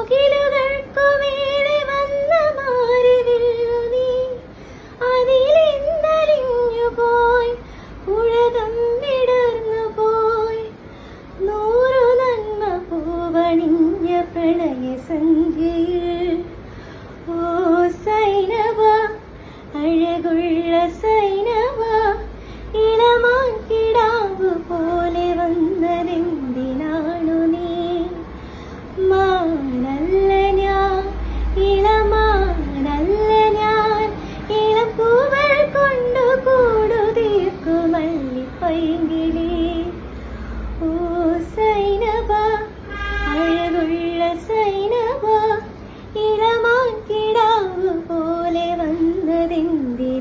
മുകിലുകൾക്കുമേലെ വന്ന മാറിവില്ലു നീ അതിലെന്തലിഞ്ഞു പോയി ഉഴകം വിടർന്നു പോയി നൂറു നന്മ പൂവണിഞ്ഞ പ്രണയ സന്ധ്യയിൽ ഓ സൈനവ അഴകുള്ള സൈനവ ഇളമാൻ കിടാവു പോലെ വന്നതെന്തിനാണു നീ മാനല്ല ഞാൻ ഇളമാനല്ല ഞാൻ ഇളം പൂവൾ കൊണ്ടു കൂടു തീർക്കുമല്ലിപ്പൈങ്കിളി ഓ സൈനവ അഴകുള്ള സൈനവ ഇളമാൻ കിടാവു പോലെ വന്നതെന്തി